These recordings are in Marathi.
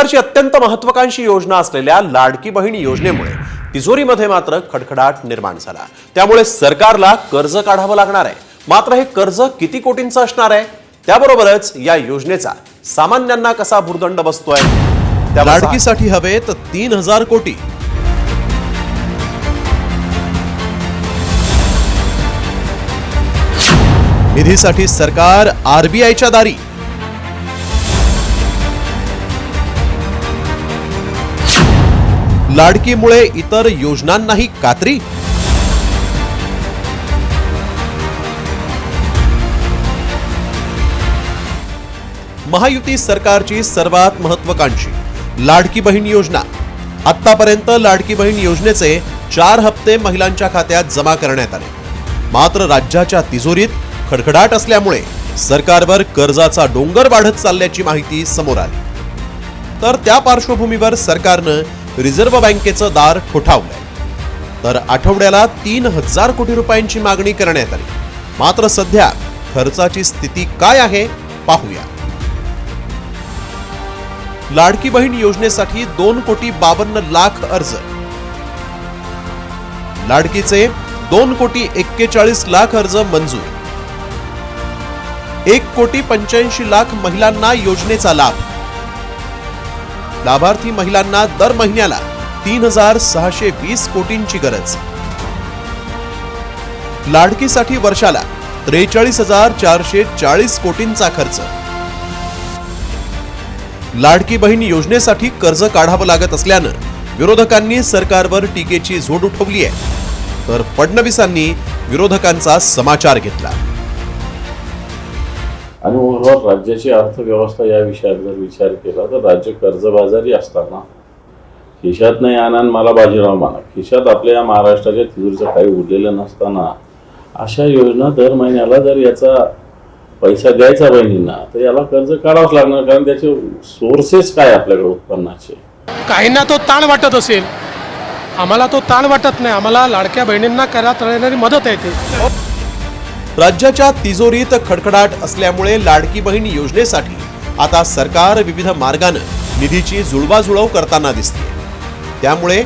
सरकारची अत्यंत महत्त्वाकांक्षी योजना असलेल्या लाडकी बहीण योजनेमुळे तिजोरीमध्ये मात्र खडखडाट निर्माण झाला। त्यामुळे सरकारला कर्ज काढावं लागणार आहे। मात्र हे कर्ज किती कोटींचं असणार आहे, त्याबरोबरच या योजनेचा सामान्यांना कसा भुर्दंड बसतोय। लाडकीसाठी हवेत 3000 कोटी। निधीसाठी सरकार आरबीआयच्या दारी। लाडकीमुळे इतर योजनांनाही कात्री। महायुती सरकारची सर्वात महत्त्वाकांक्षी लाडकी बहीण योजना। आतापर्यंत लाडकी बहीण योजनेचे 4 हप्ते महिलांच्या खात्यात जमा करण्यात आले। मात्र राज्याच्या तिजोरीत खडखडाट असल्यामुळे सरकारवर कर्जाचा डोंगर वाढत चालल्याची माहिती समोर आली। तर त्या पार्श्वभूमीवर सरकारनं रिझर्व्ह बँकेचं दार ठोठावलंय। तर आठवड्याला 3000 कोटी रुपयांची मागणी करण्यात आली। मात्र सध्या खर्चाची स्थिती काय आहे पाहूया। लाडकी बहीण योजनेसाठी 2,52,00,000 अर्ज। लाडकीचे 2,41,00,000 अर्ज मंजूर। 1,85,00,000 महिलांना योजनेचा लाभ। लाभार्थी महिलांना दर महिन्याला 3,620 कोटींची गरज। लाडकीसाठी वर्षाला 43,440 कोटींचा खर्च। लाडकी बहीण योजनेसाठी कर्ज काढावं लागत असल्यानं विरोधकांनी सरकारवर टीकेची झोड उठवली आहे। तर फडणवीसांनी विरोधकांचा समाचार घेतला। आणि ओव्हरऑल राज्याची अर्थव्यवस्था या विषयात जर विचार केला तर राज्य कर्जबाजारी असताना खिशात नाही आनंद मला बाजीराव माना, खिशात आपल्या महाराष्ट्राच्या तिजोरीचं काही उरलेलं नसताना अशा योजना दर महिन्याला जर याचा पैसा द्यायचा बहिणींना तर याला कर्ज काढावंच लागणार, कारण त्याचे सोर्सेस काय आपल्याकडे उत्पन्नाचे। काहींना तो ताण वाटत असेल, आम्हाला तो ताण वाटत नाही। आम्हाला लाडक्या बहिणींना करत राहणारी मदत आहे ते। राज्याच्या तिजोरीत खडखडाट असल्यामुळे लाडकी बहीण योजनेसाठी आता सरकार विविध मार्गानं निधीची जुळवाजुळव करताना दिसते। त्यामुळे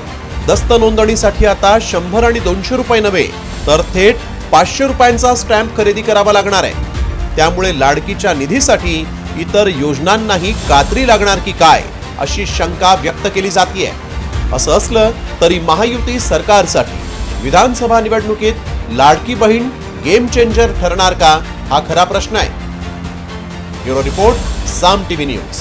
दस्त नोंदणीसाठी आता 100 आणि 200 रुपये नव्हे तर थेट 500 रुपयांचा स्टॅम्प खरेदी करावा लागणार आहे। त्यामुळे लाडकीच्या निधीसाठी इतर योजनांनाही कात्री लागणार की काय अशी शंका व्यक्त केली जाते। असं असलं तरी महायुती सरकारसाठी विधानसभा निवडणुकीत लाडकी बहीण गेम चेंजर ठरणार का, हा खरा प्रश्न आहे। ब्युरो रिपोर्ट, साम टीव्ही न्यूज।